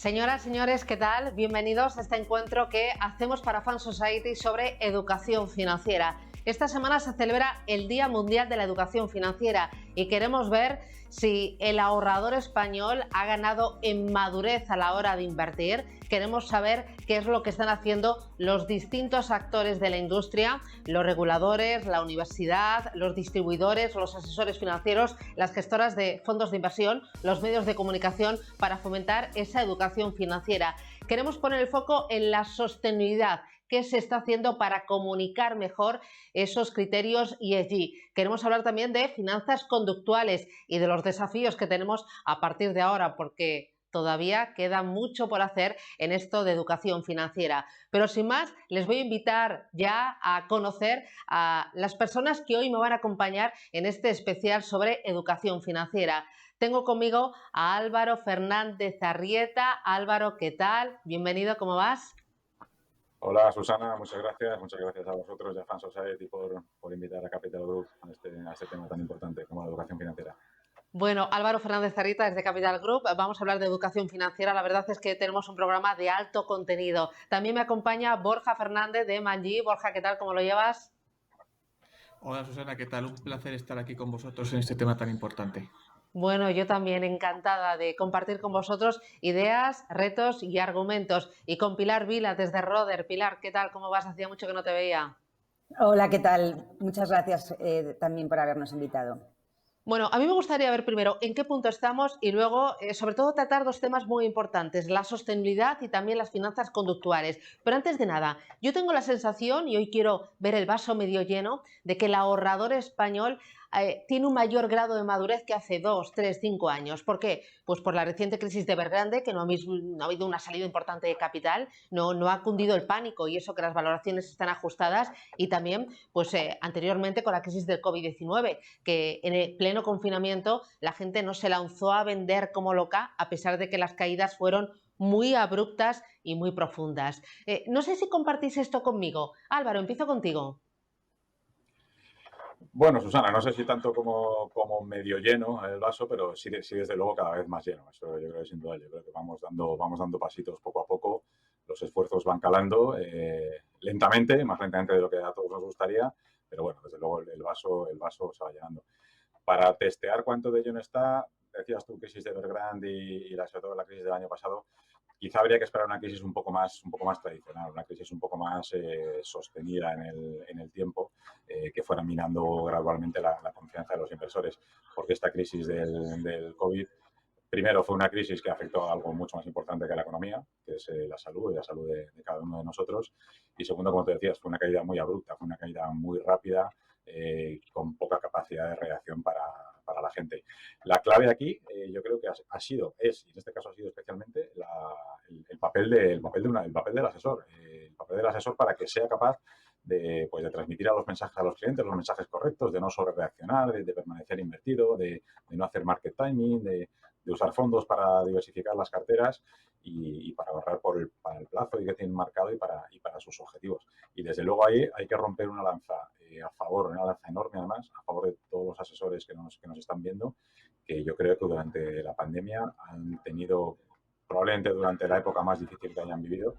Señoras, señores, ¿qué tal? Bienvenidos a este encuentro que hacemos para Fan Society sobre educación financiera. Esta semana se celebra el Día Mundial de la Educación Financiera y queremos ver si el ahorrador español ha ganado en madurez a la hora de invertir. Queremos saber qué es lo que están haciendo los distintos actores de la industria, los reguladores, la universidad, los distribuidores, los asesores financieros, las gestoras de fondos de inversión, los medios de comunicación para fomentar esa educación financiera. Queremos poner el foco en la sostenibilidad. ¿Qué se está haciendo para comunicar mejor esos criterios ESG? Queremos hablar también de finanzas conductuales y de los desafíos que tenemos a partir de ahora, porque todavía queda mucho por hacer en esto de educación financiera. Pero sin más, les voy a invitar ya a conocer a las personas que hoy me van a acompañar en este especial sobre educación financiera. Tengo conmigo a Álvaro Fernández Arrieta. Álvaro, ¿qué tal? Bienvenido, ¿cómo vas? Hola Susana, muchas gracias a vosotros y a Fan Society por invitar a Capital Group a este tema tan importante como la educación financiera. Bueno, Álvaro Fernández Arrieta desde Capital Group. Vamos a hablar de educación financiera. La verdad es que tenemos un programa de alto contenido. También me acompaña Borja Fernández de Manji. Borja, ¿qué tal? ¿Cómo lo llevas? Hola Susana, ¿qué tal? Un placer estar aquí con vosotros en este tema tan importante. Bueno, yo también encantada de compartir con vosotros ideas, retos y argumentos. Y con Pilar Vila desde Roder. Pilar, ¿qué tal? ¿Cómo vas? Hacía mucho que no te veía. Hola, ¿qué tal? Muchas gracias también por habernos invitado. Bueno, a mí me gustaría ver primero en qué punto estamos y luego, sobre todo, tratar dos temas muy importantes, la sostenibilidad y también las finanzas conductuales. Pero antes de nada, yo tengo la sensación, y hoy quiero ver el vaso medio lleno, de que el ahorrador español tiene un mayor grado de madurez que hace 2, 3, 5 años. ¿Por qué? Pues por la reciente crisis de Evergrande, que no ha habido una salida importante de capital, no ha cundido el pánico y eso que las valoraciones están ajustadas, y también pues anteriormente con la crisis del COVID-19, que en el pleno confinamiento la gente no se lanzó a vender como loca a pesar de que las caídas fueron muy abruptas y muy profundas. No sé si compartís esto conmigo. Álvaro, empiezo contigo. Bueno, Susana, no sé si tanto como medio lleno el vaso, pero sí desde luego cada vez más lleno. Eso yo creo que sin duda. Yo creo que vamos dando pasitos poco a poco. Los esfuerzos van calando lentamente, más lentamente de lo que a todos nos gustaría, pero bueno, desde luego el vaso se va llenando. Para testear cuánto de lleno está, decías tú crisis de Evergrande y sobre todo la crisis del año pasado, quizá habría que esperar una crisis un poco más tradicional, una crisis un poco más sostenida en el tiempo, que fuera minando gradualmente la confianza de los inversores, porque esta crisis del COVID, primero fue una crisis que afectó a algo mucho más importante que la economía, que es la salud y la salud de cada uno de nosotros, y segundo, como te decías, fue una caída muy abrupta, fue una caída muy rápida, con poca capacidad de reacción para la gente. La clave aquí, yo creo que es, y en este caso ha sido especialmente el papel del asesor. El papel del asesor para que sea capaz de transmitir a los clientes los mensajes correctos, de no sobrereaccionar, de permanecer invertido, de no hacer market timing, de usar fondos para diversificar las carteras y para ahorrar para el plazo y que tienen marcado y para sus objetivos. Y desde luego ahí hay que romper una lanza una lanza enorme además, a favor de todos los asesores que nos están viendo, que yo creo que durante la pandemia han tenido, probablemente durante la época más difícil que hayan vivido,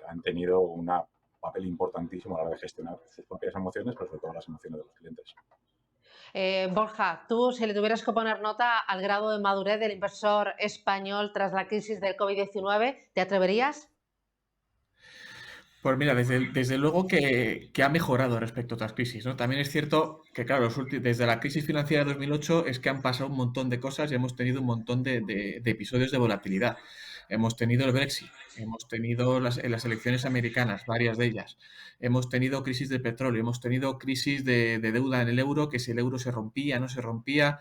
han tenido un papel importantísimo a la hora de gestionar sus propias emociones, pero sobre todo las emociones de los clientes. Borja, tú, si le tuvieras que poner nota al grado de madurez del inversor español tras la crisis del COVID-19, ¿te atreverías? Pues mira, desde luego que ha mejorado respecto a otras crisis, ¿no? También es cierto que, claro, desde la crisis financiera de 2008 es que han pasado un montón de cosas y hemos tenido un montón de episodios de volatilidad. Hemos tenido el Brexit, hemos tenido las elecciones americanas, varias de ellas. Hemos tenido crisis de petróleo, hemos tenido crisis de deuda en el euro, que si el euro se rompía, no se rompía.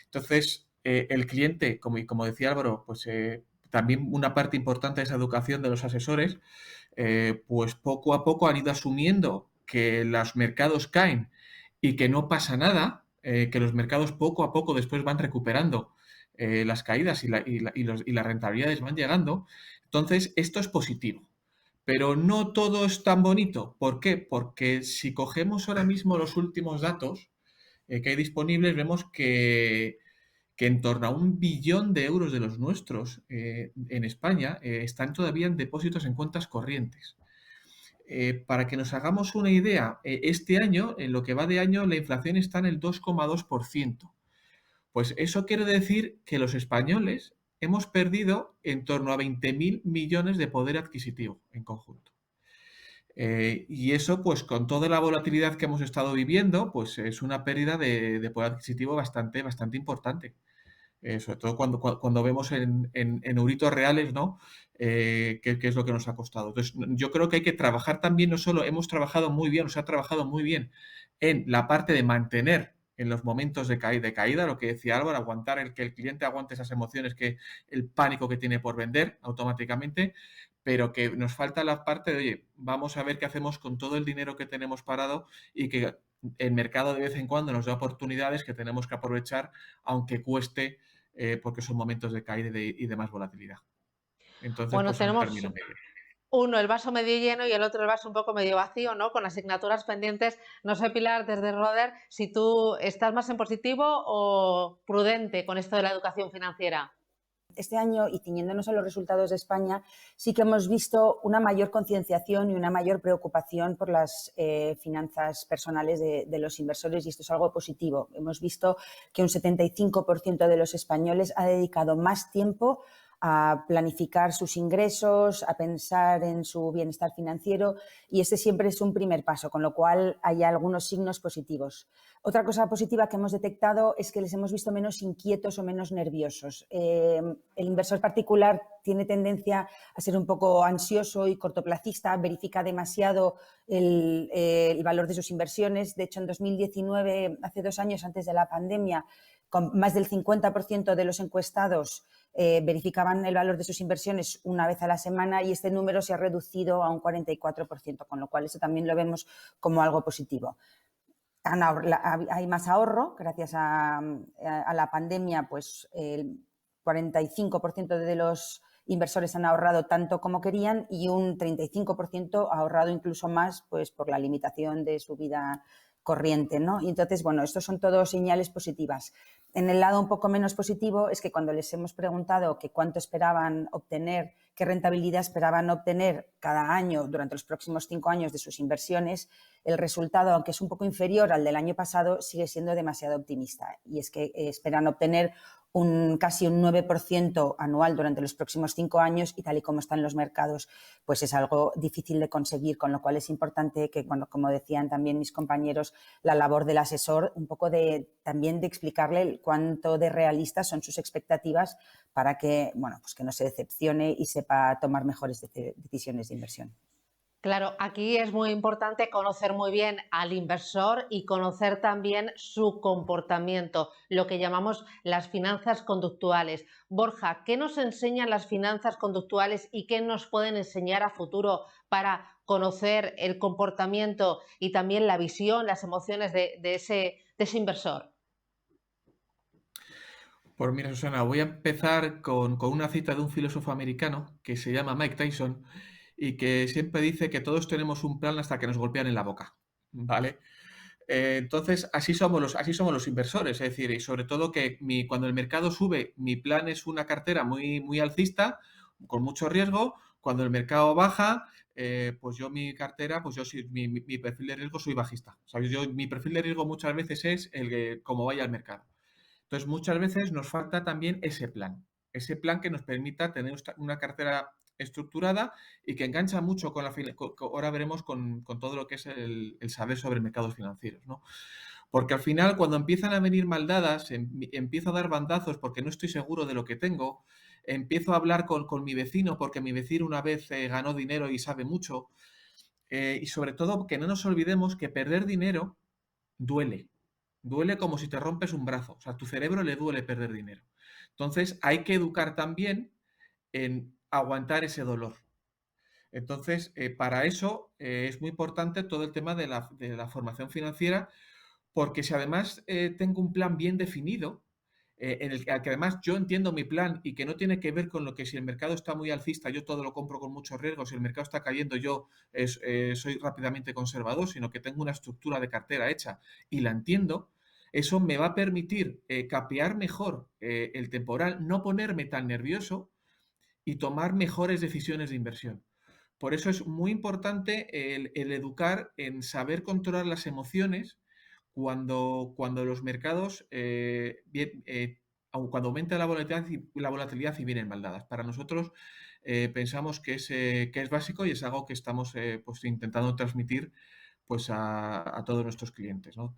Entonces, el cliente, como decía Álvaro, pues también una parte importante de esa educación de los asesores, pues poco a poco han ido asumiendo que los mercados caen y que no pasa nada, que los mercados poco a poco después van recuperando las caídas y las rentabilidades van llegando. Entonces, esto es positivo. Pero no todo es tan bonito. ¿Por qué? Porque si cogemos ahora mismo los últimos datos que hay disponibles, vemos que en torno a 1 billón de euros de los nuestros en España están todavía en depósitos en cuentas corrientes. Para que nos hagamos una idea, este año, en lo que va de año, la inflación está en el 2,2%. Pues eso quiere decir que los españoles hemos perdido en torno a 20.000 millones de poder adquisitivo en conjunto. Y eso, pues con toda la volatilidad que hemos estado viviendo, pues es una pérdida de poder adquisitivo bastante importante. Sobre todo cuando vemos en euritos reales, ¿no? Qué es lo que nos ha costado. Entonces, yo creo que hay que trabajar también, no solo hemos trabajado muy bien, se ha trabajado muy bien en la parte de mantener en los momentos de caída, lo que decía Álvaro, aguantar que el cliente aguante esas emociones, el pánico que tiene por vender automáticamente, pero que nos falta la parte de, oye, vamos a ver qué hacemos con todo el dinero que tenemos parado y que el mercado de vez en cuando nos da oportunidades que tenemos que aprovechar, aunque cueste, porque son momentos de caída y de más volatilidad. Entonces, Bueno, pues un tenemos término medio. uno, el vaso medio lleno y el otro, el vaso un poco medio vacío, ¿no? Con asignaturas pendientes. No sé, Pilar, desde Roder, si tú estás más en positivo o prudente con esto de la educación financiera. Este año, y ciñéndonos a los resultados de España, sí que hemos visto una mayor concienciación y una mayor preocupación por las finanzas personales de los inversores, y esto es algo positivo. Hemos visto que un 75% de los españoles ha dedicado más tiempo a planificar sus ingresos, a pensar en su bienestar financiero, y este siempre es un primer paso, con lo cual hay algunos signos positivos. Otra cosa positiva que hemos detectado es que les hemos visto menos inquietos o menos nerviosos. El inversor particular tiene tendencia a ser un poco ansioso y cortoplacista, verifica demasiado el valor de sus inversiones. De hecho, en 2019, hace 2 años antes de la pandemia, con más del 50% de los encuestados verificaban el valor de sus inversiones una vez a la semana, y este número se ha reducido a un 44%, con lo cual eso también lo vemos como algo positivo. Hay más ahorro gracias a la pandemia, pues el 45% de los inversores han ahorrado tanto como querían, y un 35% ha ahorrado incluso más, pues por la limitación de su vida corriente, ¿no? Y entonces, bueno, estos son todos señales positivas. En el lado un poco menos positivo es que cuando les hemos preguntado que cuánto esperaban obtener, qué rentabilidad esperaban obtener cada año durante los próximos 5 años de sus inversiones, el resultado, aunque es un poco inferior al del año pasado, sigue siendo demasiado optimista, y es que esperan obtener casi un 9% anual durante los próximos 5 años, y tal y como están los mercados, pues es algo difícil de conseguir, con lo cual es importante que, bueno, como decían también mis compañeros, la labor del asesor, un poco también de explicarle cuánto de realistas son sus expectativas para que, bueno, pues que no se decepcione y sepa tomar mejores decisiones de inversión. Claro, aquí es muy importante conocer muy bien al inversor y conocer también su comportamiento, lo que llamamos las finanzas conductuales. Borja, ¿qué nos enseñan las finanzas conductuales y qué nos pueden enseñar a futuro para conocer el comportamiento y también la visión, las emociones de ese inversor? Pues mira, Susana, voy a empezar con una cita de un filósofo americano que se llama Mike Tyson y que siempre dice que todos tenemos un plan hasta que nos golpean en la boca, ¿vale? Entonces, así somos los inversores, es decir, y sobre todo que cuando el mercado sube, mi plan es una cartera muy alcista, con mucho riesgo. Cuando el mercado baja, pues yo mi cartera, pues yo mi perfil de riesgo soy bajista. ¿Sabes? Mi perfil de riesgo muchas veces es cómo vaya el mercado. Entonces, muchas veces nos falta también ese plan que nos permita tener una cartera estructurada y que engancha mucho con ahora veremos con todo lo que es el saber sobre mercados financieros, ¿no? Porque al final, cuando empiezan a venir maldadas, empiezo a dar bandazos porque no estoy seguro de lo que tengo, empiezo a hablar con mi vecino porque mi vecino una vez ganó dinero y sabe mucho, y sobre todo que no nos olvidemos que perder dinero duele. Duele como si te rompes un brazo. O sea, a tu cerebro le duele perder dinero. Entonces, hay que educar también en aguantar ese dolor. Entonces, para eso es muy importante todo el tema de la formación financiera, porque si además tengo un plan bien definido, en el que además yo entiendo mi plan y que no tiene que ver con lo que si el mercado está muy alcista, yo todo lo compro con mucho riesgo, si el mercado está cayendo, yo soy rápidamente conservador, sino que tengo una estructura de cartera hecha y la entiendo, Eso me va a permitir capear mejor el temporal, no ponerme tan nervioso y tomar mejores decisiones de inversión. Por eso es muy importante el educar en saber controlar las emociones cuando los mercados, cuando aumenta la volatilidad y vienen mal dadas. Para nosotros pensamos que es básico y es algo que estamos pues, intentando transmitir pues, a todos nuestros clientes, ¿no?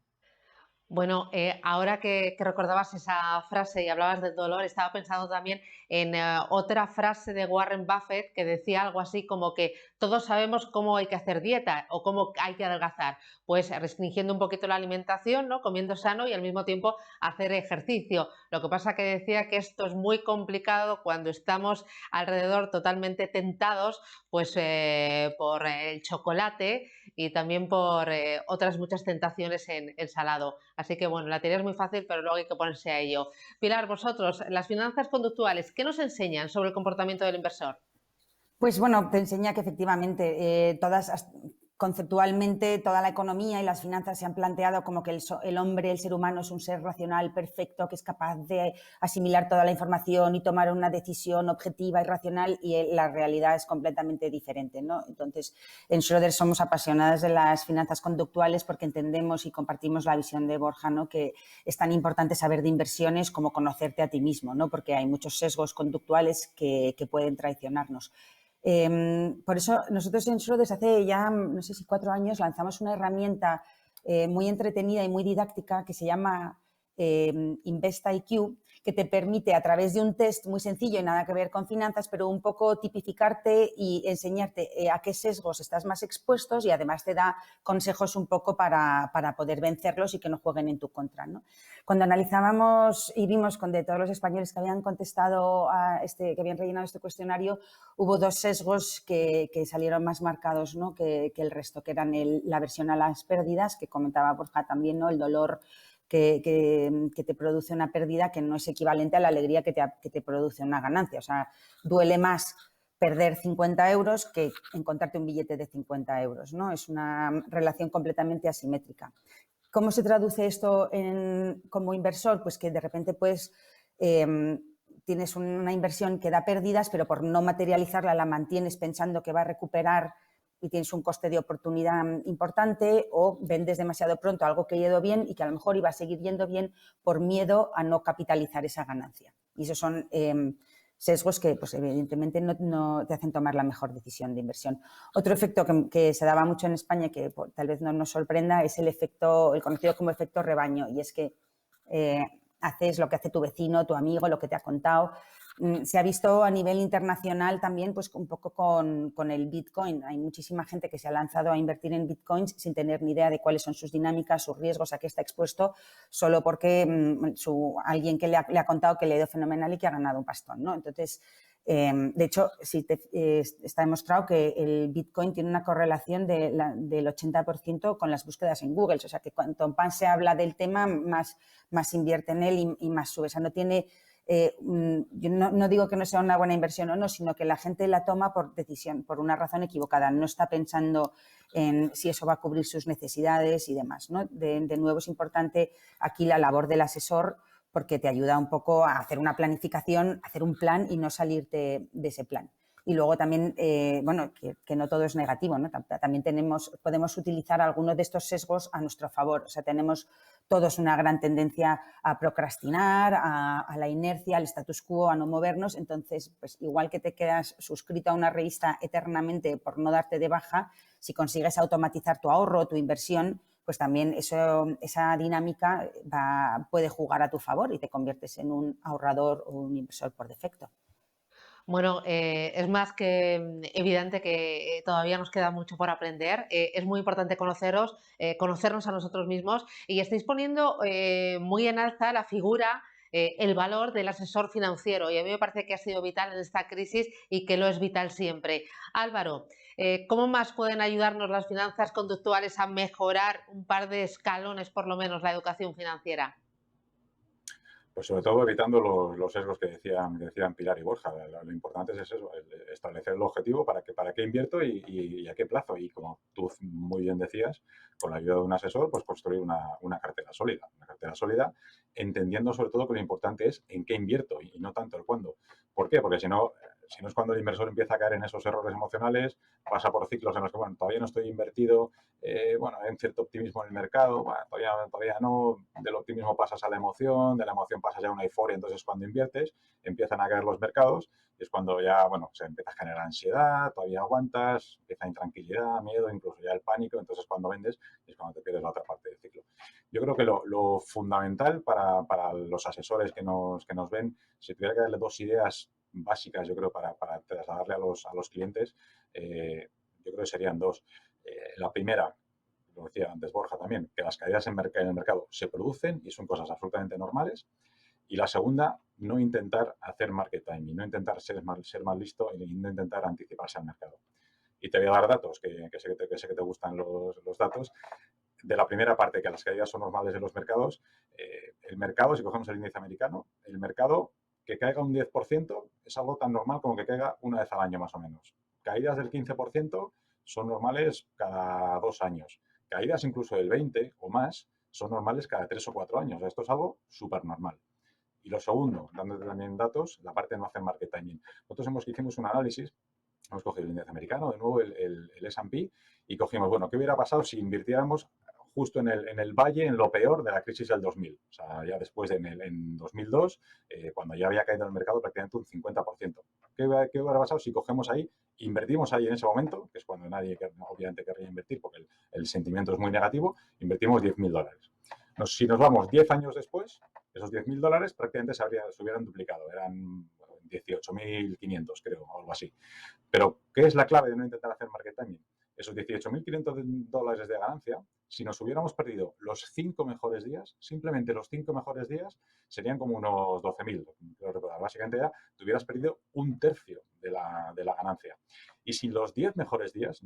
Bueno, ahora que recordabas esa frase y hablabas del dolor, estaba pensando también en otra frase de Warren Buffett que decía algo así como que todos sabemos cómo hay que hacer dieta o cómo hay que adelgazar. Pues restringiendo un poquito la alimentación, ¿no? Comiendo sano y al mismo tiempo hacer ejercicio. Lo que pasa que decía que esto es muy complicado cuando estamos alrededor totalmente tentados pues por el chocolate y también por otras muchas tentaciones en el salado. Así que bueno, la teoría es muy fácil, pero luego hay que ponerse a ello. Pilar, vosotros, las finanzas conductuales, ¿qué nos enseñan sobre el comportamiento del inversor? Pues bueno, te enseña que efectivamente conceptualmente toda la economía y las finanzas se han planteado como que el hombre, el ser humano es un ser racional perfecto que es capaz de asimilar toda la información y tomar una decisión objetiva y racional, y la realidad es completamente diferente, ¿no? Entonces, en Schroders somos apasionadas de las finanzas conductuales porque entendemos y compartimos la visión de Borja, ¿no? Que es tan importante saber de inversiones como conocerte a ti mismo, ¿no? Porque hay muchos sesgos conductuales que pueden traicionarnos. Por eso nosotros en Schroders hace ya, no sé si 4 años, lanzamos una herramienta muy entretenida y muy didáctica que se llama Invest IQ, que te permite a través de un test muy sencillo y nada que ver con finanzas, pero un poco tipificarte y enseñarte a qué sesgos estás más expuestos, y además te da consejos un poco para poder vencerlos y que no jueguen en tu contra, ¿no? Cuando analizábamos y vimos de todos los españoles que habían contestado que habían rellenado este cuestionario, hubo 2 sesgos que salieron más marcados, ¿no? que el resto, que eran la aversión a las pérdidas, que comentaba Borja también, ¿no? El dolor que te produce una pérdida que no es equivalente a la alegría que te produce una ganancia. O sea, duele más perder 50 euros que encontrarte un billete de 50 euros, ¿no? Es una relación completamente asimétrica. ¿Cómo se traduce esto como inversor? Pues que de repente tienes una inversión que da pérdidas, pero por no materializarla la mantienes pensando que va a recuperar y tienes un coste de oportunidad importante, o vendes demasiado pronto algo que ha ido bien y que a lo mejor iba a seguir yendo bien por miedo a no capitalizar esa ganancia. Y esos son sesgos que pues, evidentemente no te hacen tomar la mejor decisión de inversión. Otro efecto que se daba mucho en España, que tal vez no nos sorprenda, es el conocido como efecto rebaño, y es que haces lo que hace tu vecino, tu amigo, lo que te ha contado. Se ha visto a nivel internacional también pues un poco con el Bitcoin. Hay muchísima gente que se ha lanzado a invertir en Bitcoins sin tener ni idea de cuáles son sus dinámicas, sus riesgos, a qué está expuesto, solo porque alguien que le ha contado que le ha ido fenomenal y que ha ganado un pastón, ¿no? Entonces, de hecho, está demostrado que el Bitcoin tiene una correlación del 80% con las búsquedas en Google. O sea, que cuanto más se habla del tema, más invierte en él y más sube. O sea, no tiene... yo no digo que no sea una buena inversión o no, sino que la gente la toma por decisión, por una razón equivocada. No está pensando en si eso va a cubrir sus necesidades y demás, ¿no? De nuevo, es importante aquí la labor del asesor, porque te ayuda un poco a hacer una planificación, hacer un plan y no salirte de ese plan. Y luego también, que no todo es negativo, ¿no? También podemos utilizar algunos de estos sesgos a nuestro favor. O sea, tenemos todos una gran tendencia a procrastinar, a la inercia, al status quo, a no movernos. Entonces, pues igual que te quedas suscrito a una revista eternamente por no darte de baja, si consigues automatizar tu ahorro, tu inversión, pues también esa dinámica puede jugar a tu favor y te conviertes en un ahorrador o un inversor por defecto. Bueno, es más que evidente que todavía nos queda mucho por aprender. Es muy importante conocernos a nosotros mismos, y estáis poniendo muy en alza la figura, el valor del asesor financiero, y a mí me parece que ha sido vital en esta crisis y que lo es vital siempre. Álvaro, ¿cómo más pueden ayudarnos las finanzas conductuales a mejorar un par de escalones, por lo menos, la educación financiera? Pues sobre todo evitando los sesgos que decían Pilar y Borja. Lo importante es eso, establecer el objetivo para qué invierto y a qué plazo. Y como tú muy bien decías, con la ayuda de un asesor, pues construir una cartera sólida. Una cartera sólida, entendiendo sobre todo que lo importante es en qué invierto y no tanto el cuándo. ¿Por qué? Porque si no es cuando el inversor empieza a caer en esos errores emocionales, pasa por ciclos en los que, bueno, todavía no estoy invertido, bueno, hay un cierto optimismo en el mercado, bueno, todavía no, del optimismo pasas a la emoción, de la emoción pasas ya a una euforia, entonces cuando inviertes empiezan a caer los mercados y es cuando ya, bueno, se empieza a generar ansiedad, todavía aguantas, empieza intranquilidad, miedo, incluso ya el pánico, entonces cuando vendes es cuando te pierdes la otra parte del ciclo. Yo creo que lo fundamental para los asesores que nos ven, si tuviera que darle 2 ideas básicas, yo creo, para trasladarle a los clientes, yo creo que serían 2. La primera, lo decía antes Borja también, que las caídas en el mercado se producen y son cosas absolutamente normales. Y la segunda, no intentar hacer market timing, no intentar ser más listo y no intentar anticiparse al mercado. Y te voy a dar datos, que sé que te gustan los datos. De la primera parte, que las caídas son normales en los mercados, el mercado, si cogemos el índice americano, el mercado que caiga un 10% es algo tan normal como que caiga una vez al año más o menos. Caídas del 15% son normales cada 2 años. Caídas incluso del 20 o más son normales cada 3 o 4 años. Esto es algo súper normal. Y lo segundo, dándote también datos, la parte de no hacer market timing. Nosotros hicimos un análisis, hemos cogido el índice americano, de nuevo el S&P, y cogimos, bueno, ¿qué hubiera pasado si invirtiéramos justo en el valle, en lo peor de la crisis del 2000? O sea, ya después en 2002, cuando ya había caído el mercado prácticamente un 50%. ¿Qué hubiera pasado si cogemos ahí, invertimos ahí en ese momento, que es cuando nadie obviamente querría invertir porque el sentimiento es muy negativo, invertimos $10.000. Si nos vamos 10 años después, esos $10.000 prácticamente se hubieran duplicado, eran 18.500, creo, o algo así. Pero, ¿qué es la clave de no intentar hacer market timing? Esos $18.500 de ganancia, si nos hubiéramos perdido los 5 mejores días, simplemente los 5 mejores días, serían como unos 12.000. Básicamente ya te hubieras perdido un tercio de la ganancia. Y si los 10 mejores días,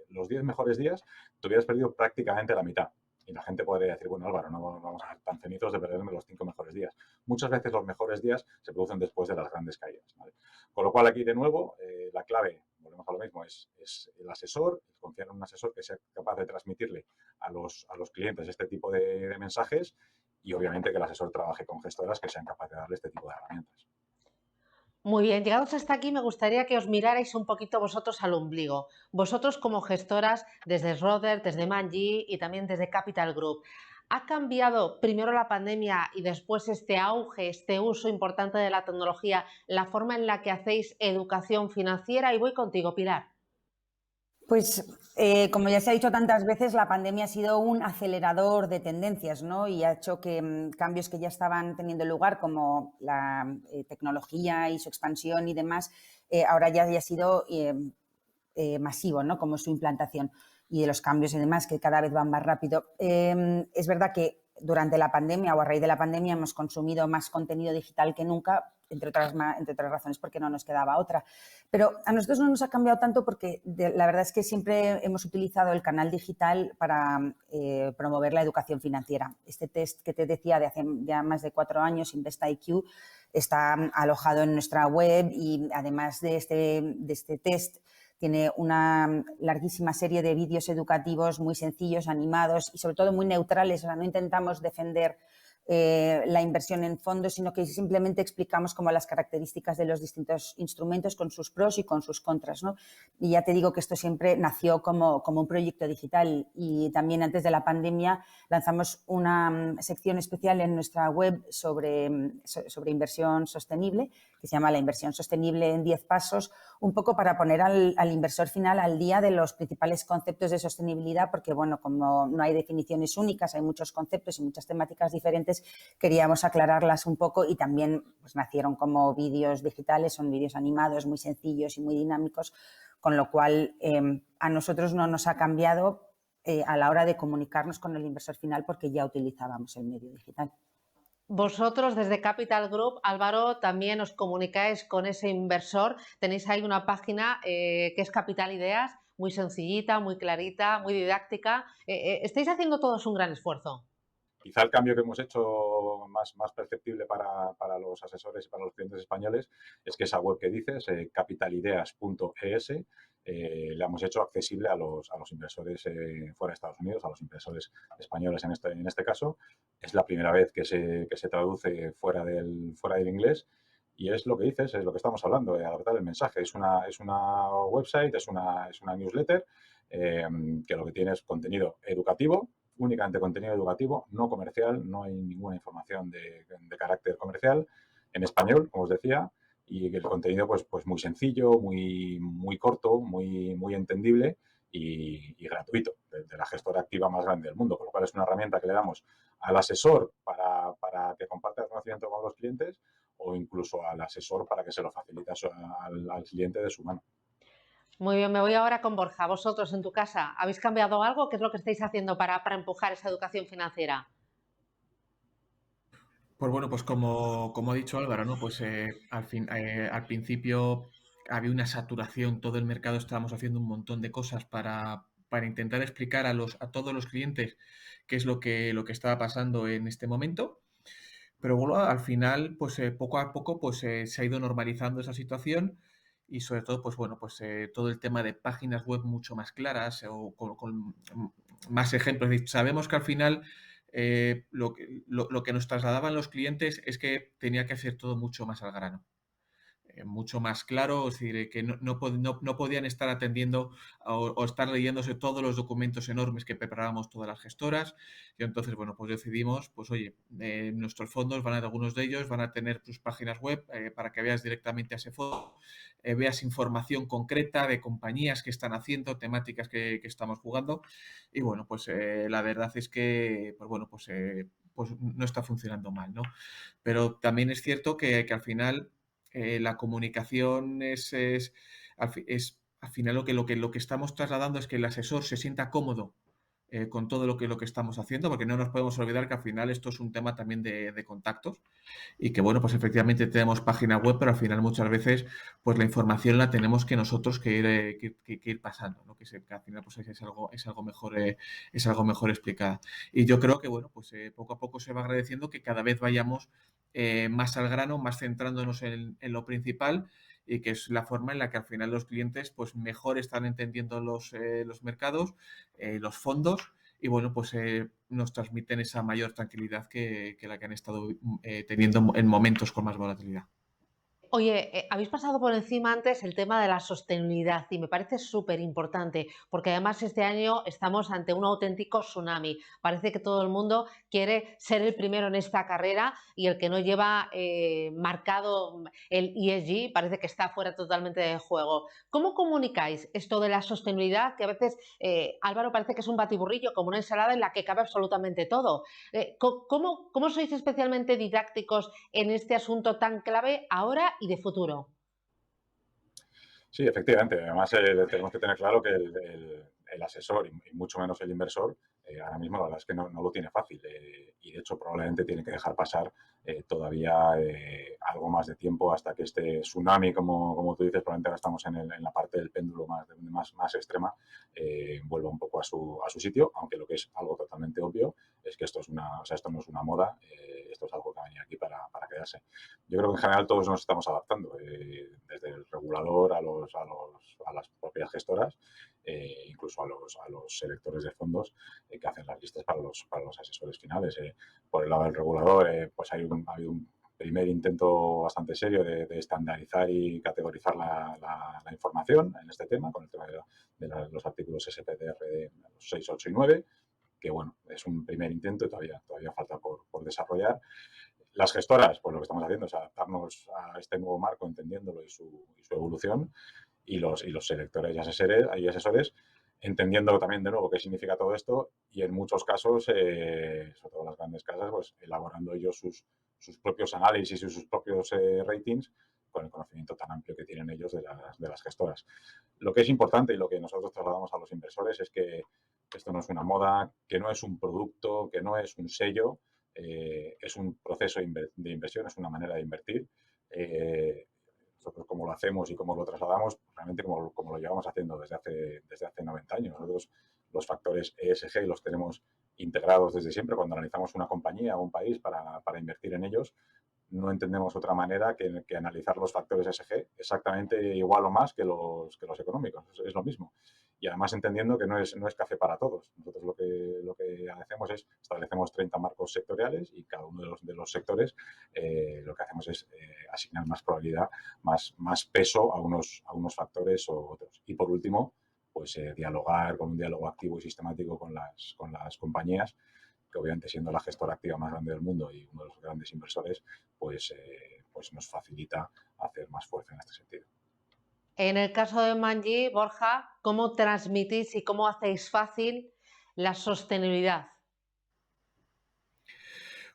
los 10 mejores días, te hubieras perdido prácticamente la mitad. Y la gente podría decir, bueno, Álvaro, no vamos a ser tan cenizos de perderme los 5 mejores días. Muchas veces los mejores días se producen después de las grandes caídas, ¿vale? Con lo cual aquí de nuevo, la clave, volvemos a lo mismo, es el asesor, es confiar en un asesor que sea capaz de transmitirle a los clientes este tipo de mensajes y obviamente que el asesor trabaje con gestoras que sean capaces de darle este tipo de herramientas. Muy bien, llegados hasta aquí, me gustaría que os mirarais un poquito vosotros al ombligo. Vosotros como gestoras, desde Schroders, desde Man-G y también desde Capital Group. ¿Ha cambiado primero la pandemia y después este auge, este uso importante de la tecnología, la forma en la que hacéis educación financiera? Y voy contigo, Pilar. Pues, como ya se ha dicho tantas veces, la pandemia ha sido un acelerador de tendencias, ¿no? Y ha hecho que cambios que ya estaban teniendo lugar, como la tecnología y su expansión y demás, ahora ya haya sido masivo, ¿no? Como su implantación y de los cambios y demás, que cada vez van más rápido. Es verdad que durante la pandemia o a raíz de la pandemia hemos consumido más contenido digital que nunca, entre otras razones porque no nos quedaba otra. Pero a nosotros no nos ha cambiado tanto porque la verdad es que siempre hemos utilizado el canal digital para promover la educación financiera. Este test que te decía de hace ya más de 4 años, InvestIQ, está alojado en nuestra web y además de este test tiene una larguísima serie de vídeos educativos muy sencillos, animados y sobre todo muy neutrales. O sea, no intentamos defender la inversión en fondos, sino que simplemente explicamos como las características de los distintos instrumentos con sus pros y con sus contras, ¿no? Y ya te digo que esto siempre nació como un proyecto digital y también antes de la pandemia lanzamos una sección especial en nuestra web sobre inversión sostenible, que se llama La inversión sostenible en 10 pasos, un poco para poner al inversor final al día de los principales conceptos de sostenibilidad, porque, bueno, como no hay definiciones únicas, hay muchos conceptos y muchas temáticas diferentes, queríamos aclararlas un poco y también pues, nacieron como vídeos digitales, son vídeos animados muy sencillos y muy dinámicos, con lo cual a nosotros no nos ha cambiado a la hora de comunicarnos con el inversor final porque ya utilizábamos el medio digital. Vosotros desde Capital Group, Álvaro, también os comunicáis con ese inversor. Tenéis ahí una página que es Capital Ideas, muy sencillita, muy clarita, muy didáctica. Estáis haciendo todos un gran esfuerzo. Quizá el cambio que hemos hecho más perceptible para los asesores y para los clientes españoles es que esa web que dices, capitalideas.es, la hemos hecho accesible a los inversores fuera de Estados Unidos, a los inversores españoles en este caso. Es la primera vez que se traduce fuera del inglés. Y es lo que dices, es lo que estamos hablando, adaptar el mensaje. Es una website, es una newsletter que lo que tiene es contenido educativo, únicamente contenido educativo, no comercial, no hay ninguna información de carácter comercial, en español, como os decía, y el contenido pues muy sencillo, muy corto, muy entendible y gratuito, de la gestora activa más grande del mundo, con lo cual es una herramienta que le damos al asesor para que comparta el conocimiento con los clientes o incluso al asesor para que se lo facilite al cliente de su mano. Muy bien, me voy ahora con Borja. Vosotros en tu casa, ¿habéis cambiado algo? ¿Qué es lo que estáis haciendo para empujar esa educación financiera? Pues bueno, pues como ha dicho Álvaro, ¿no? Pues al principio había una saturación, todo el mercado estábamos haciendo un montón de cosas para intentar explicar a todos los clientes qué es lo que estaba pasando en este momento. Pero bueno, al final, pues poco a poco, pues se ha ido normalizando esa situación y sobre todo, pues bueno, pues todo el tema de páginas web mucho más claras o con más ejemplos. Es decir, sabemos que al final lo que nos trasladaban los clientes es que tenía que hacer todo mucho más al grano. Mucho más claro, es decir, que no podían estar atendiendo o estar leyéndose todos los documentos enormes que preparábamos todas las gestoras. Y entonces, bueno, pues decidimos, pues oye, nuestros fondos algunos de ellos van a tener sus páginas web para que veas directamente a ese fondo, veas información concreta de compañías que están haciendo, temáticas que estamos jugando. Y bueno, pues la verdad es que, pues bueno, pues no está funcionando mal, ¿no? Pero también es cierto que al final la comunicación al final lo que estamos trasladando es que el asesor se sienta cómodo con todo lo que estamos haciendo, porque no nos podemos olvidar que al final esto es un tema también de contactos y que, bueno, pues efectivamente tenemos página web, pero al final muchas veces pues la información la tenemos que nosotros que ir pasando, ¿no? Que al final pues es algo mejor explicada. Y yo creo que, bueno, pues poco a poco se va agradeciendo que cada vez vayamos más al grano, más centrándonos en lo principal y que es la forma en la que al final los clientes pues mejor están entendiendo los mercados, los fondos y bueno, pues nos transmiten esa mayor tranquilidad que la que han estado teniendo en momentos con más volatilidad. Oye, habéis pasado por encima antes el tema de la sostenibilidad y me parece súper importante porque además este año estamos ante un auténtico tsunami. Parece que todo el mundo quiere ser el primero en esta carrera y el que no lleva marcado el ESG parece que está fuera totalmente de juego. ¿Cómo comunicáis esto de la sostenibilidad? Que a veces, Álvaro, parece que es un batiburrillo, como una ensalada en la que cabe absolutamente todo. ¿Cómo sois especialmente didácticos en este asunto tan clave ahora y de futuro? Sí, efectivamente. Además, tenemos que tener claro que el asesor y mucho menos el inversor ahora mismo la verdad es que no lo tiene fácil y de hecho probablemente tiene que dejar pasar todavía algo más de tiempo hasta que este tsunami, como tú dices, probablemente ahora estamos en la parte del péndulo más extrema, vuelva un poco a su sitio, aunque lo que es algo totalmente obvio es que esto no es una moda, esto es algo que ha venido aquí para quedarse. Yo creo que en general todos nos estamos adaptando, desde el regulador a las propias gestoras, incluso a los selectores de fondos que hacen las listas para los asesores finales. Por el lado del regulador, pues ha habido un primer intento bastante serio de estandarizar y categorizar la información en este tema, con el tema de los artículos SPDR de los 6, 8 y 9, que bueno, es un primer intento y todavía falta por desarrollar. Las gestoras, pues lo que estamos haciendo es adaptarnos a este nuevo marco, entendiéndolo y su evolución, y los selectores y asesores entendiendo también de nuevo qué significa todo esto y en muchos casos, sobre todo las grandes casas, pues elaborando ellos sus propios análisis y sus propios ratings con el conocimiento tan amplio que tienen ellos de las gestoras. Lo que es importante y lo que nosotros trasladamos a los inversores es que esto no es una moda, que no es un producto, que no es un sello, es un proceso de inversión, es una manera de invertir. Nosotros cómo lo hacemos y cómo lo trasladamos, realmente como lo llevamos haciendo desde hace 90 años. Nosotros los factores ESG los tenemos integrados desde siempre. Cuando analizamos una compañía o un país para invertir en ellos, no entendemos otra manera que analizar los factores ESG exactamente igual o más que los económicos. Es lo mismo. Y además entendiendo que no es café para todos. Nosotros lo que hacemos es establecemos 30 marcos sectoriales y cada uno de los sectores lo que hacemos es asignar más probabilidad, más peso a unos factores o otros. Y por último, pues dialogar con un diálogo activo y sistemático con las compañías, que obviamente siendo la gestora activa más grande del mundo y uno de los grandes inversores, pues nos facilita hacer más fuerza en este sentido. En el caso de Manji, Borja, ¿cómo transmitís y cómo hacéis fácil la sostenibilidad?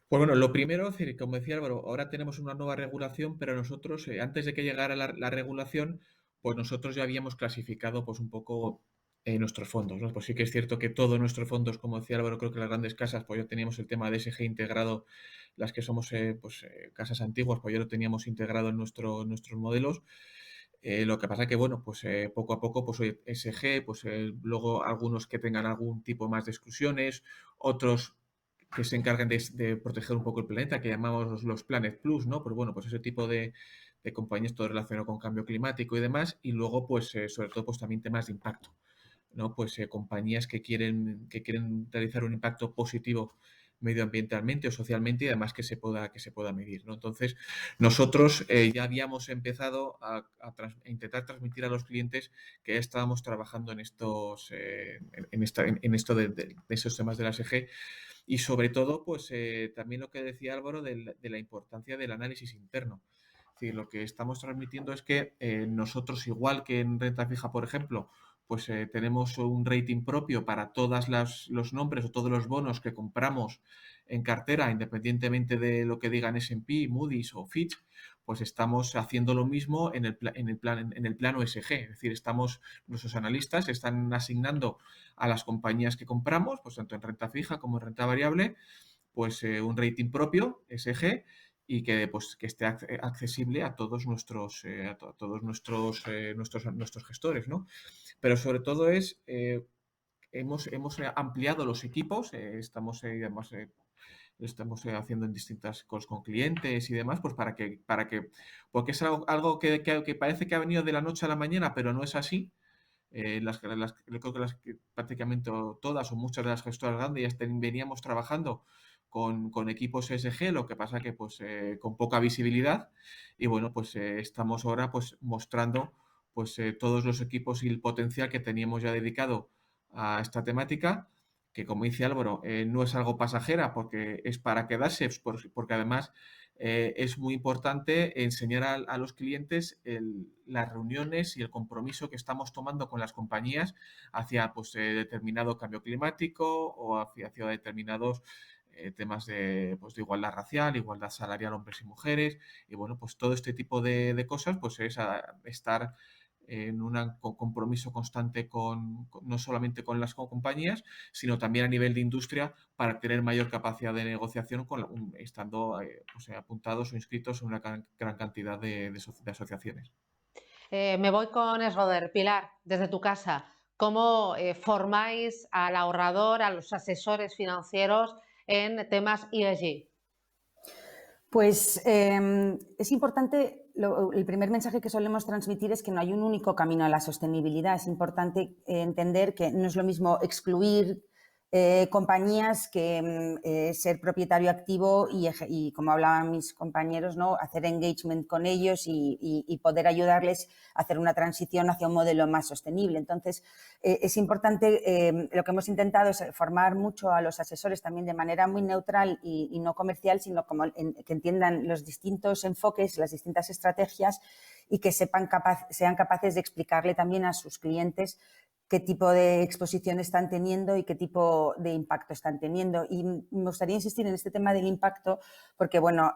Pues bueno, lo primero, es decir, como decía Álvaro, ahora tenemos una nueva regulación, pero nosotros, antes de que llegara la regulación, pues nosotros ya habíamos clasificado pues un poco nuestros fondos, ¿no? Pues sí que es cierto que todos nuestros fondos, como decía Álvaro, creo que las grandes casas, pues ya teníamos el tema de ESG integrado, las que somos casas antiguas, pues ya lo teníamos integrado en nuestros modelos. Lo que pasa que, bueno, pues poco a poco, pues oye, ESG, pues luego algunos que tengan algún tipo más de exclusiones, otros que se encarguen de proteger un poco el planeta, que llamamos los Planet Plus, ¿no? Pues bueno, pues ese tipo de compañías, todo relacionado con cambio climático y demás, y luego, pues sobre todo, pues también temas de impacto, ¿no? Pues compañías que quieren realizar un impacto positivo medioambientalmente o socialmente y además que se pueda medir, ¿no? Entonces, nosotros ya habíamos empezado a intentar transmitir a los clientes que ya estábamos trabajando en estos en esto de esos temas de la ESG y sobre todo, pues también lo que decía Álvaro de la importancia del análisis interno. Es decir, lo que estamos transmitiendo es que nosotros, igual que en renta fija, por ejemplo, pues tenemos un rating propio para todos los nombres o todos los bonos que compramos en cartera, independientemente de lo que digan S&P, Moody's o Fitch, pues estamos haciendo lo mismo en el plano ESG. Es decir, nuestros analistas están asignando a las compañías que compramos, pues tanto en renta fija como en renta variable, pues un rating propio, ESG, y que esté accesible a todos nuestros gestores, ¿no? Pero sobre todo hemos ampliado los equipos, estamos haciendo en distintas cosas con clientes y demás, pues porque es algo que parece que ha venido de la noche a la mañana, pero no es así. Yo creo que prácticamente todas o muchas de las gestoras grandes ya veníamos trabajando con equipos ESG, lo que pasa que pues con poca visibilidad y bueno, pues estamos ahora pues mostrando pues todos los equipos y el potencial que teníamos ya dedicado a esta temática, que como dice Álvaro, no es algo pasajera porque es para quedarse, porque además es muy importante enseñar a los clientes las reuniones y el compromiso que estamos tomando con las compañías hacia pues, determinado cambio climático o hacia determinados temas de igualdad racial, igualdad salarial hombres y mujeres y bueno, pues todo este tipo de cosas pues es estar en un compromiso constante no solamente con las compañías, sino también a nivel de industria para tener mayor capacidad de negociación estando apuntados o inscritos en una gran cantidad de asociaciones. Me voy con Esroder. Pilar, desde tu casa, ¿cómo formáis al ahorrador, a los asesores financieros en temas ESG? Pues es importante, el primer mensaje que solemos transmitir es que no hay un único camino a la sostenibilidad. Es importante entender que no es lo mismo excluir compañías que ser propietario activo y, como hablaban mis compañeros, ¿no? Hacer engagement con ellos y poder ayudarles a hacer una transición hacia un modelo más sostenible. Entonces, es importante, lo que hemos intentado es formar mucho a los asesores también de manera muy neutral y no comercial, sino que entiendan los distintos enfoques, las distintas estrategias y que sean capaces de explicarle también a sus clientes qué tipo de exposición están teniendo y qué tipo de impacto están teniendo. Y me gustaría insistir en este tema del impacto porque, bueno,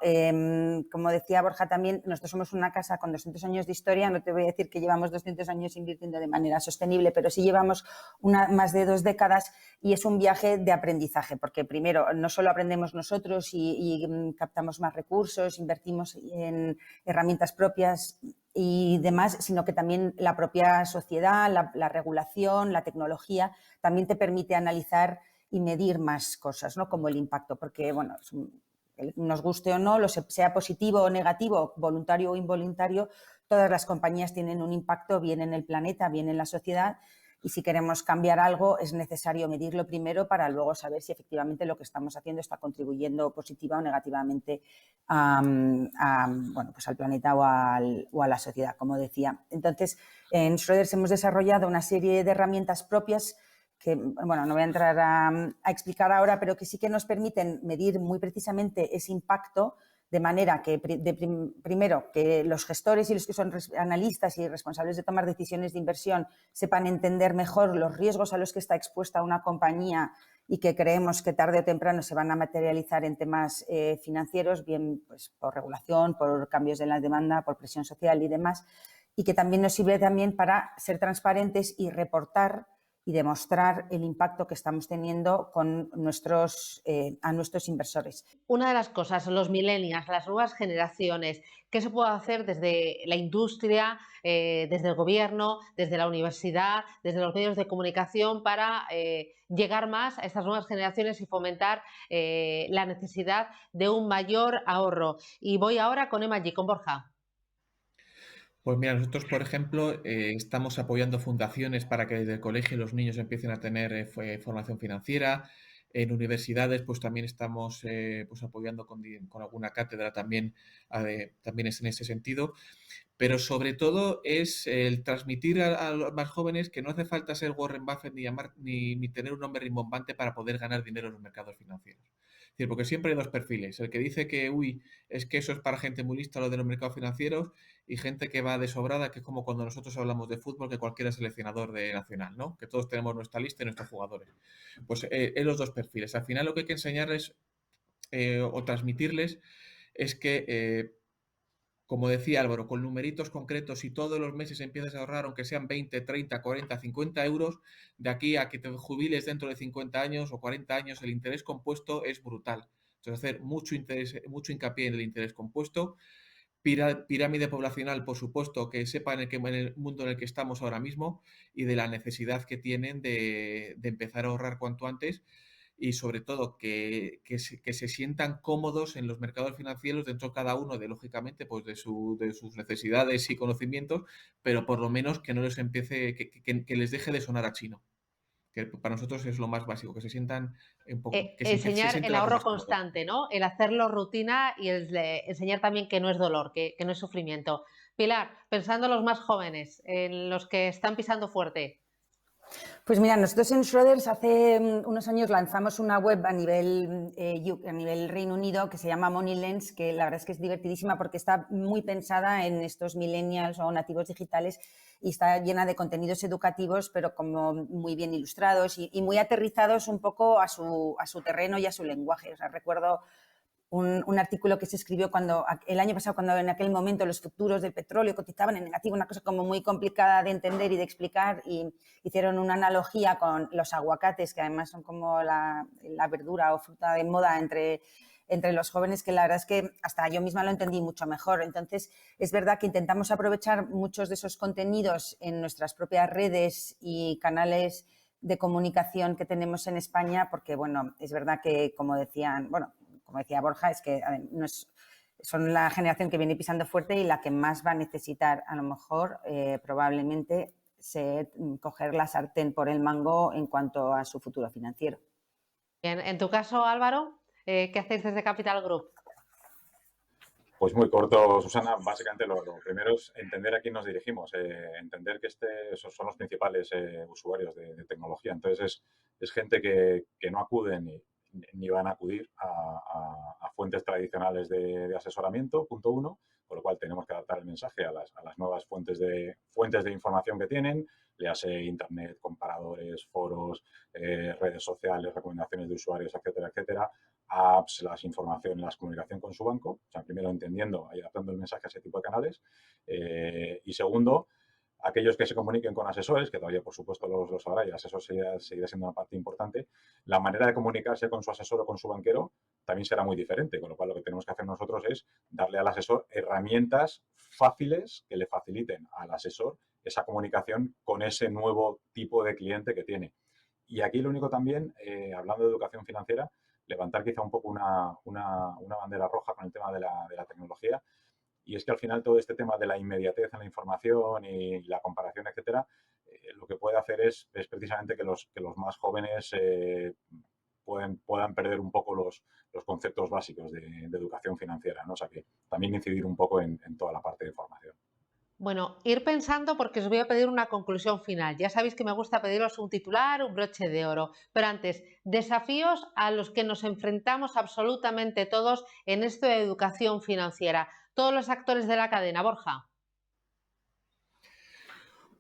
como decía Borja también, nosotros somos una casa con 200 años de historia. No te voy a decir que llevamos 200 años invirtiendo de manera sostenible, pero sí llevamos más de 2 décadas y es un viaje de aprendizaje porque, primero, no solo aprendemos nosotros y captamos más recursos, invertimos en herramientas propias y demás, sino que también la propia sociedad, la regulación, la tecnología, también te permite analizar y medir más cosas, ¿no? Como el impacto, porque, bueno, nos guste o no, sea positivo o negativo, voluntario o involuntario, todas las compañías tienen un impacto bien en el planeta, bien en la sociedad, y si queremos cambiar algo es necesario medirlo primero para luego saber si efectivamente lo que estamos haciendo está contribuyendo positiva o negativamente bueno, pues al planeta o a la sociedad, como decía. Entonces, en Schroders hemos desarrollado una serie de herramientas propias que, bueno, no voy a entrar a explicar ahora, pero que sí que nos permiten medir muy precisamente ese impacto, de manera que, primero, que los gestores y los que son analistas y responsables de tomar decisiones de inversión sepan entender mejor los riesgos a los que está expuesta una compañía y que creemos que tarde o temprano se van a materializar en temas financieros, bien pues, por regulación, por cambios de la demanda, por presión social y demás, y que también nos sirve también para ser transparentes y reportar y demostrar el impacto que estamos teniendo con a nuestros inversores. Una de las cosas, los millennials, las nuevas generaciones, ¿qué se puede hacer desde la industria, desde el gobierno, desde la universidad, desde los medios de comunicación para llegar más a estas nuevas generaciones y fomentar la necesidad de un mayor ahorro? Y voy ahora con Emma G, con Borja. Pues mira, nosotros, por ejemplo, estamos apoyando fundaciones para que desde el colegio los niños empiecen a tener formación financiera. En universidades, pues también estamos pues apoyando con alguna cátedra también, también es en ese sentido. Pero sobre todo es el transmitir a los más jóvenes que no hace falta ser Warren Buffett ni tener un nombre rimbombante para poder ganar dinero en los mercados financieros. Es decir, porque siempre hay dos perfiles. El que dice que, uy, es que eso es para gente muy lista lo de los mercados financieros, y gente que va de sobrada, que es como cuando nosotros hablamos de fútbol, que cualquiera es seleccionador de nacional, ¿no? Que todos tenemos nuestra lista y nuestros jugadores. Pues es los dos perfiles. Al final lo que hay que enseñarles o transmitirles es que como decía Álvaro, con numeritos concretos, y todos los meses empiezas a ahorrar, aunque sean 20, 30, 40, 50 euros, de aquí a que te jubiles dentro de 50 años o 40 años, el interés compuesto es brutal. Entonces, hacer mucho hincapié en el interés compuesto. Pirámide poblacional, por supuesto, que sepan en el mundo en el que estamos ahora mismo y de la necesidad que tienen de empezar a ahorrar cuanto antes, y sobre todo que se sientan cómodos en los mercados financieros dentro cada uno lógicamente, pues de sus necesidades y conocimientos, pero por lo menos que no les empiece, que les deje de sonar a chino, que para nosotros es lo más básico, que se sientan un poco, que se Enseñar sienten el algo ahorro más cómodos. constante, ¿no? El hacerlo rutina y enseñar también que no es dolor, que no es sufrimiento. Pilar, pensando en los más jóvenes, en los que están pisando fuerte. Pues mira, nosotros en Schroders hace unos años lanzamos una web a nivel Reino Unido que se llama Moneylens, que la verdad es que es divertidísima porque está muy pensada en estos millennials o nativos digitales y está llena de contenidos educativos, pero como muy bien ilustrados y muy aterrizados un poco a su terreno y a su lenguaje. O sea, recuerdo un artículo que se escribió el año pasado, cuando en aquel momento los futuros del petróleo cotizaban en negativo, una cosa como muy complicada de entender y de explicar, y hicieron una analogía con los aguacates, que además son como la verdura o fruta de moda entre los jóvenes, que la verdad es que hasta yo misma lo entendí mucho mejor. Entonces, es verdad que intentamos aprovechar muchos de esos contenidos en nuestras propias redes y canales de comunicación que tenemos en España, porque, bueno, es verdad que, como decía Borja, es que son la generación que viene pisando fuerte y la que más va a necesitar, a lo mejor, probablemente, coger la sartén por el mango en cuanto a su futuro financiero. Bien, en tu caso, Álvaro, ¿qué hacéis desde Capital Group? Pues muy corto, Susana. Básicamente lo primero es entender a quién nos dirigimos, entender que esos son los principales usuarios de tecnología. Entonces es gente que no acuden ni van a acudir a fuentes tradicionales de asesoramiento, punto uno, con lo cual tenemos que adaptar el mensaje a las nuevas fuentes de información que tienen, léase internet, comparadores, foros, redes sociales, recomendaciones de usuarios, etcétera, etcétera, apps, las informaciones, la comunicación con su banco. O sea, primero entendiendo y adaptando el mensaje a ese tipo de canales. Y segundo, aquellos que se comuniquen con asesores, que todavía por supuesto los habrá y el asesor seguirá siendo una parte importante, la manera de comunicarse con su asesor o con su banquero también será muy diferente, con lo cual lo que tenemos que hacer nosotros es darle al asesor herramientas fáciles que le faciliten al asesor esa comunicación con ese nuevo tipo de cliente que tiene. Y aquí lo único también, hablando de educación financiera, levantar quizá un poco una bandera roja con el tema de la tecnología. Y es que al final todo este tema de la inmediatez en la información y la comparación, etcétera, lo que puede hacer es precisamente que los más jóvenes puedan perder un poco los conceptos básicos de educación financiera, ¿no? O sea que también incidir un poco en toda la parte de formación. Bueno, ir pensando porque os voy a pedir una conclusión final. Ya sabéis que me gusta pediros un titular, un broche de oro. Pero antes, desafíos a los que nos enfrentamos absolutamente todos en esto de educación financiera. Todos los actores de la cadena, Borja.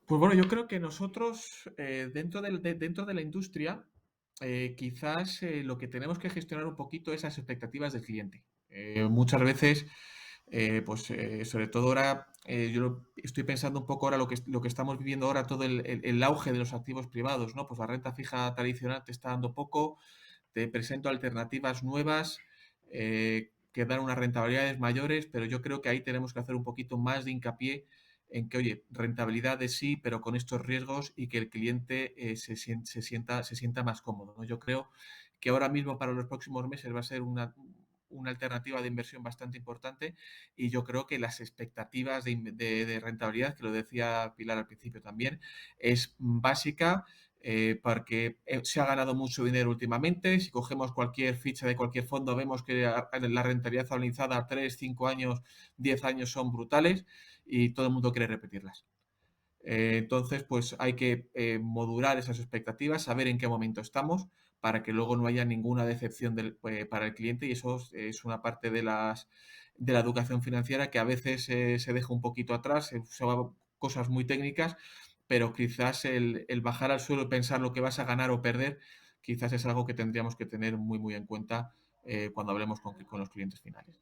Pues bueno, yo creo que nosotros dentro de la industria quizás lo que tenemos que gestionar un poquito es las expectativas del cliente. Muchas veces, sobre todo ahora, estoy pensando un poco ahora lo que estamos viviendo ahora, todo el auge de los activos privados, ¿no? Pues la renta fija tradicional te está dando poco, te presento alternativas nuevas que dan unas rentabilidades mayores, pero yo creo que ahí tenemos que hacer un poquito más de hincapié en que, oye, rentabilidades sí, pero con estos riesgos y que el cliente se sienta más cómodo, ¿no? Yo creo que ahora mismo para los próximos meses va a ser una alternativa de inversión bastante importante y yo creo que las expectativas de rentabilidad, que lo decía Pilar al principio también, es básica porque se ha ganado mucho dinero últimamente. Si cogemos cualquier ficha de cualquier fondo, vemos que la rentabilidad anualizada a 3, 5 años, 10 años son brutales y todo el mundo quiere repetirlas. Entonces, pues hay que modular esas expectativas, saber en qué momento estamos para que luego no haya ninguna decepción para el cliente y eso es una parte de la educación financiera que a veces se deja un poquito atrás, se va cosas muy técnicas, pero quizás el bajar al suelo y pensar lo que vas a ganar o perder, quizás es algo que tendríamos que tener muy, muy en cuenta cuando hablemos con los clientes finales.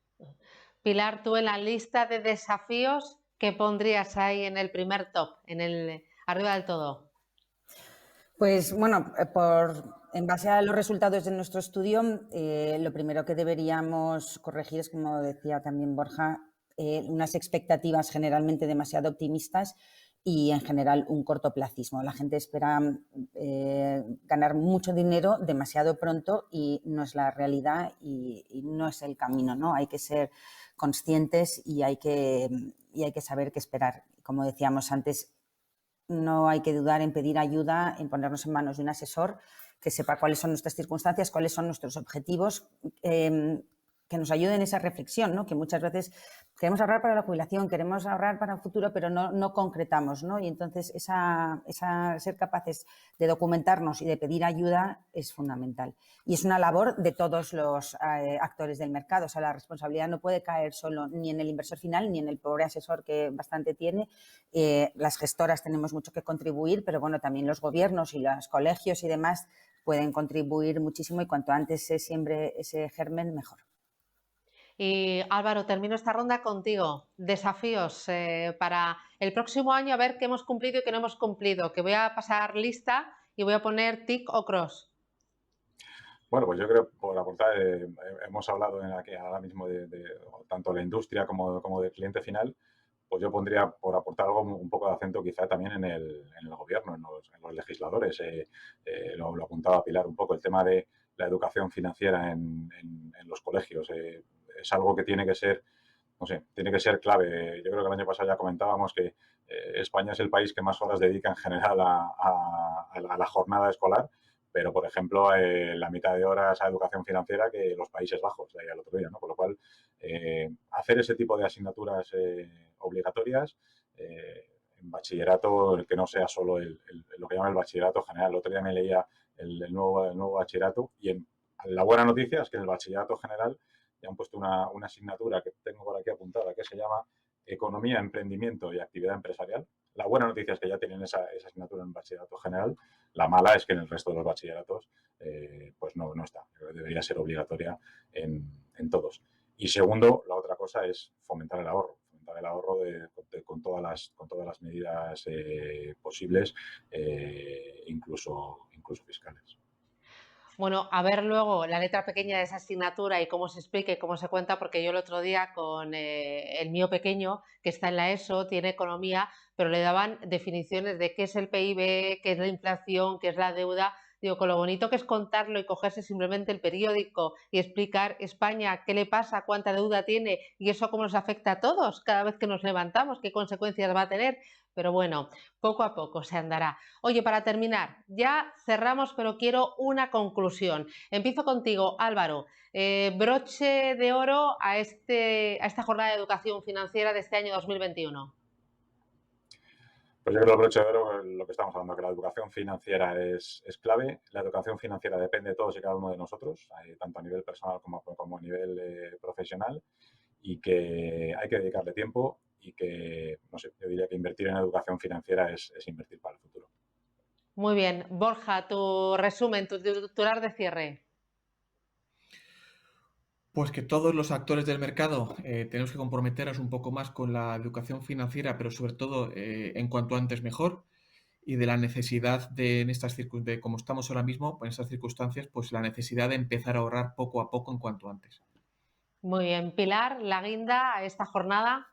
Pilar, tú en la lista de desafíos, ¿qué pondrías ahí en el primer top, arriba del todo? Pues bueno, en base a los resultados de nuestro estudio, lo primero que deberíamos corregir es, como decía también Borja, unas expectativas generalmente demasiado optimistas y en general un cortoplacismo. La gente espera ganar mucho dinero demasiado pronto y no es la realidad y no es el camino, ¿no? Hay que ser conscientes y hay que saber qué esperar. Como decíamos antes, no hay que dudar en pedir ayuda, en ponernos en manos de un asesor que sepa cuáles son nuestras circunstancias, cuáles son nuestros objetivos, que nos ayuden en esa reflexión, ¿no? Que muchas veces queremos ahorrar para la jubilación, queremos ahorrar para el futuro, pero no concretamos, ¿no? Y entonces ser capaces de documentarnos y de pedir ayuda es fundamental. Y es una labor de todos los actores del mercado. O sea, la responsabilidad no puede caer solo ni en el inversor final ni en el pobre asesor que bastante tiene. Las gestoras tenemos mucho que contribuir, pero bueno, también los gobiernos y los colegios y demás pueden contribuir muchísimo y cuanto antes se siembre ese germen, mejor. Y Álvaro, termino esta ronda contigo. Desafíos para el próximo año, a ver qué hemos cumplido y qué no hemos cumplido. Que voy a pasar lista y voy a poner tick o cross. Bueno, pues yo creo, por aportar, hemos hablado aquí ahora mismo de tanto la industria como del cliente final, pues yo pondría, por aportar algo, un poco de acento quizá también en el gobierno, en los legisladores. Lo apuntaba Pilar un poco, el tema de la educación financiera en los colegios. Es algo que tiene que ser, no sé, tiene que ser clave. Yo creo que el año pasado ya comentábamos que España es el país que más horas dedica en general a la jornada escolar, pero, por ejemplo, la mitad de horas a educación financiera que los Países Bajos, de ahí al otro día, ¿no? Con lo cual, hacer ese tipo de asignaturas obligatorias en bachillerato, que no sea solo lo que llaman el bachillerato general. El otro día me leía el nuevo bachillerato y la buena noticia es que en el bachillerato general ya han puesto una asignatura que tengo por aquí apuntada que se llama Economía, Emprendimiento y Actividad Empresarial. La buena noticia es que ya tienen esa asignatura en el bachillerato general. La mala es que en el resto de los bachilleratos pues no está. Debería ser obligatoria en todos. Y segundo, la otra cosa es fomentar el ahorro. Fomentar el ahorro con todas las medidas posibles, incluso fiscales. Bueno, a ver luego la letra pequeña de esa asignatura y cómo se explica y cómo se cuenta, porque yo el otro día con el mío pequeño, que está en la ESO, tiene economía, pero le daban definiciones de qué es el PIB, qué es la inflación, qué es la deuda, Digo, con lo bonito que es contarlo y cogerse simplemente el periódico y explicar España qué le pasa, cuánta deuda tiene y eso cómo nos afecta a todos cada vez que nos levantamos, qué consecuencias va a tener. Pero bueno, poco a poco se andará. Oye, para terminar, ya cerramos, pero quiero una conclusión. Empiezo contigo, Álvaro. Broche de oro a esta jornada de educación financiera de este año 2021. Pues yo creo que el broche de oro, lo que estamos hablando, que la educación financiera es clave. La educación financiera depende de todos y cada uno de nosotros, tanto a nivel personal como a nivel profesional, y que hay que dedicarle tiempo y que, no sé, yo diría que invertir en educación financiera es invertir para el futuro. Muy bien. Borja, tu resumen, tu titular de cierre. Pues que todos los actores del mercado tenemos que comprometernos un poco más con la educación financiera, pero sobre todo en cuanto antes mejor, y de la necesidad de como estamos ahora mismo, en estas circunstancias, pues la necesidad de empezar a ahorrar poco a poco en cuanto antes. Muy bien. Pilar, la guinda a esta jornada.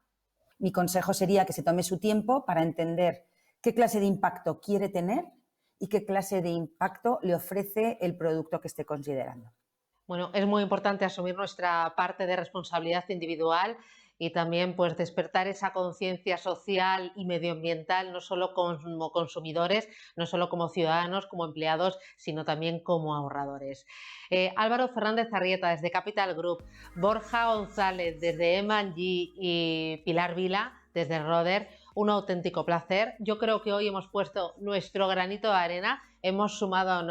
Mi consejo sería que se tome su tiempo para entender qué clase de impacto quiere tener y qué clase de impacto le ofrece el producto que esté considerando. Bueno, es muy importante asumir nuestra parte de responsabilidad individual y también pues despertar esa conciencia social y medioambiental, no solo como consumidores, no solo como ciudadanos, como empleados, sino también como ahorradores. Álvaro Fernández Arrieta desde Capital Group, Borja González desde M&G y Pilar Vila desde Roder, un auténtico placer. Yo creo que hoy hemos puesto nuestro granito de arena, hemos sumado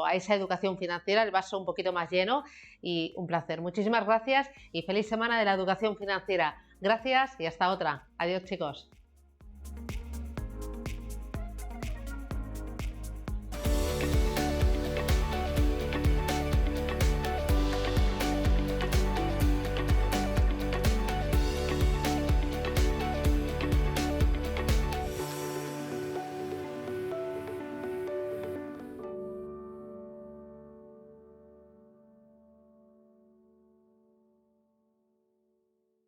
a esa educación financiera el vaso un poquito más lleno y un placer. Muchísimas gracias y feliz semana de la educación financiera. Gracias y hasta otra. Adiós, chicos.